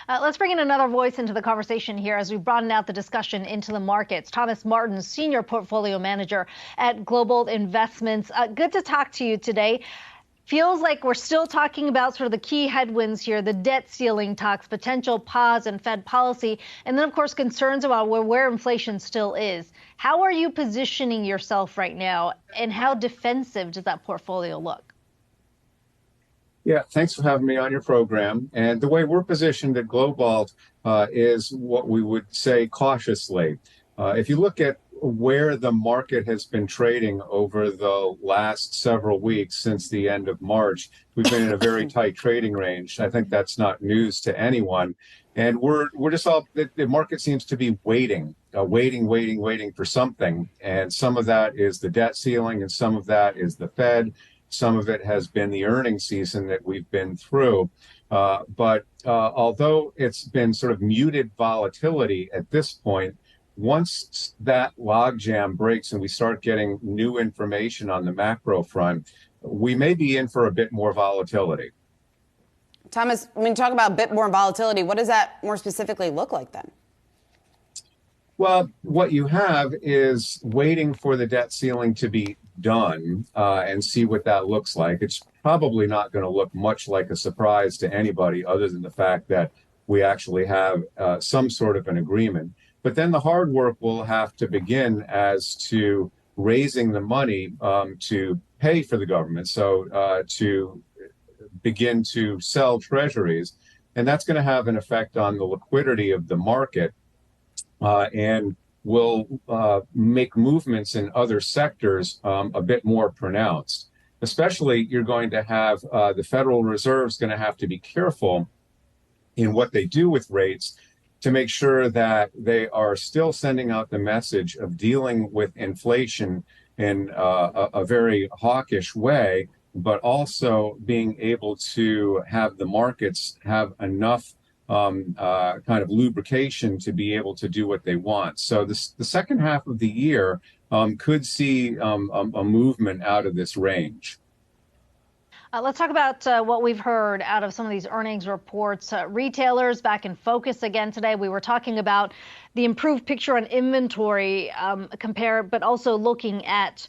Let's bring in another voice into the conversation here as we broaden out the discussion into the markets. Thomas Martin, Senior Portfolio Manager at GLOBALT Investments. Good to talk to you today. Feels like we're still talking about sort of the key headwinds here, the debt ceiling talks, potential pause in Fed policy, and then, of course, concerns about where inflation still is. How are you positioning yourself right now, and how defensive does that portfolio look? Yeah, thanks for having me on your program. And the way we're positioned at GLOBALT is what we would say cautiously. If you look at where the market has been trading over the last several weeks since the end of March, we've been in a very tight trading range. I think that's not news to anyone. And we're just all, the market seems to be waiting for something. And some of that is the debt ceiling, and some of that is the Fed. Some of it has been the earnings season that we've been through. But although it's been sort of muted volatility at this point, once that logjam breaks and we start getting new information on the macro front, we may be in for a bit more volatility. Thomas, when you talk about a bit more volatility, what does that more specifically look like then? Well, what you have is waiting for the debt ceiling to be done and see what that looks like. It's probably not going to look much like a surprise to anybody other than the fact that we actually have some sort of an agreement. But then the hard work will have to begin as to raising the money to pay for the government, so to begin to sell treasuries. And that's going to have an effect on the liquidity of the market. And will make movements in other sectors a bit more pronounced. Especially, you're going to have the Federal Reserve's going to have to be careful in what they do with rates to make sure that they are still sending out the message of dealing with inflation in a very hawkish way, but also being able to have the markets have enough kind of lubrication to be able to do what they want. So the second half of the year could see a movement out of this range. Let's talk about what we've heard out of some of these earnings reports. Retailers back in focus again today. We were talking about the improved picture on inventory but also looking at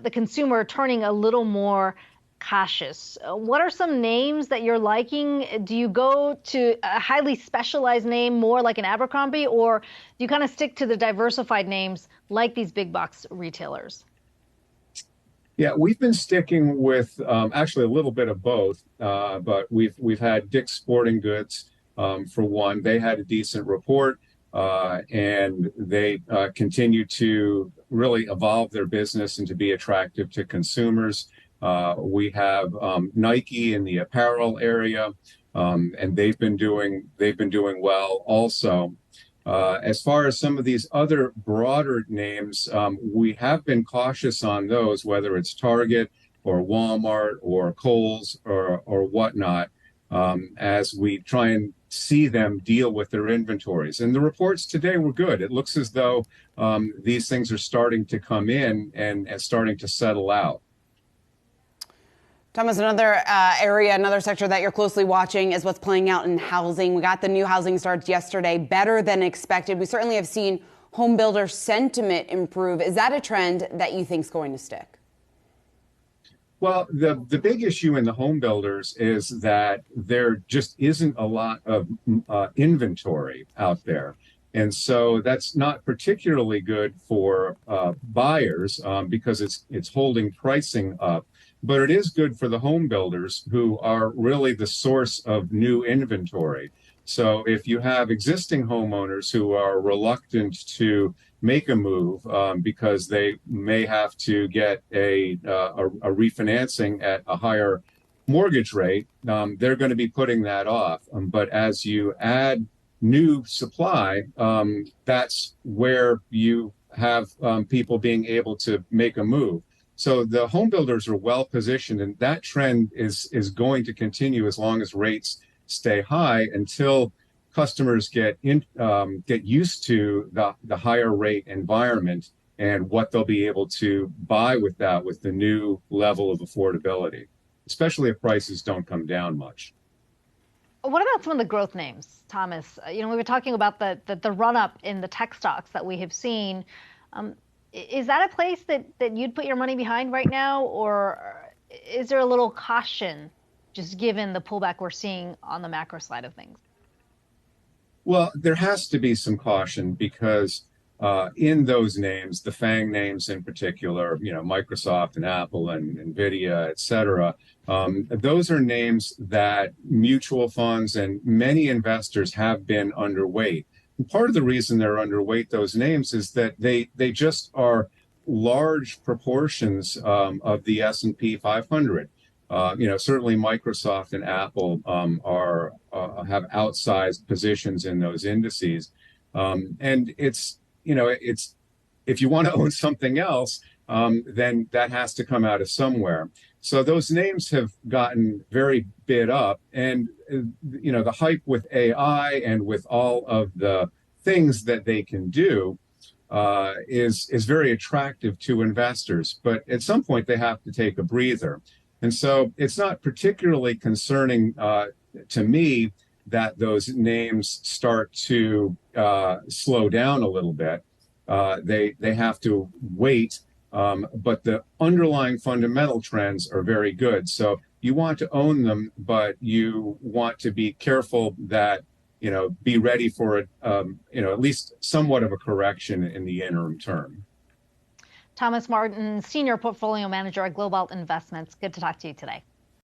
the consumer turning a little more cautious. What are some names that you're liking? Do you go to a highly specialized name, more like an Abercrombie, or do you kind of stick to the diversified names like these big box retailers? Yeah, we've been sticking with actually a little bit of both, but we've had Dick's Sporting Goods for one. They had a decent report, and they continue to really evolve their business and to be attractive to consumers. We have Nike in the apparel area, and they've been doing well also. As far as some of these other broader names, we have been cautious on those, whether it's Target or Walmart or Kohl's or whatnot, as we try and see them deal with their inventories. And the reports today were good. It looks as though these things are starting to come in and starting to settle out. Thomas, another another sector that you're closely watching is what's playing out in housing. We got the new housing starts yesterday, better than expected. We certainly have seen home builder sentiment improve. Is that a trend that you think is going to stick? Well, the big issue in the home builders is that there just isn't a lot of inventory out there. And so that's not particularly good for buyers because it's holding pricing up. But it is good for the home builders who are really the source of new inventory. So if you have existing homeowners who are reluctant to make a move because they may have to get a refinancing at a higher mortgage rate, they're going to be putting that off. But as you add new supply, that's where you have people being able to make a move. So the home builders are well positioned, and that trend is going to continue as long as rates stay high until customers get used to the higher rate environment and what they'll be able to buy with the new level of affordability, especially if prices don't come down much. What about some of the growth names, Thomas? We were talking about the run up in the tech stocks that we have seen. Um, is that a place that you'd put your money behind right now, or is there a little caution just given the pullback we're seeing on the macro side of things? Well, there has to be some caution because in those names, the FANG names in particular, Microsoft and Apple and Nvidia, et cetera, those are names that mutual funds and many investors have been underweight. And part of the reason they're underweight those names is that they just are large proportions of the S&P 500. Certainly Microsoft and Apple have outsized positions in those indices, and it's if you want to own something else, then that has to come out of somewhere. So those names have gotten very bid up, and the hype with AI and with all of the things that they can do is very attractive to investors. But at some point, they have to take a breather. And so it's not particularly concerning to me that those names start to slow down a little bit. They have to wait, but the underlying fundamental trends are very good. So you want to own them, but you want to be careful that, be ready for it, at least somewhat of a correction in the interim term. Thomas Martin, Senior Portfolio Manager at GLOBALT Investments. Good to talk to you today.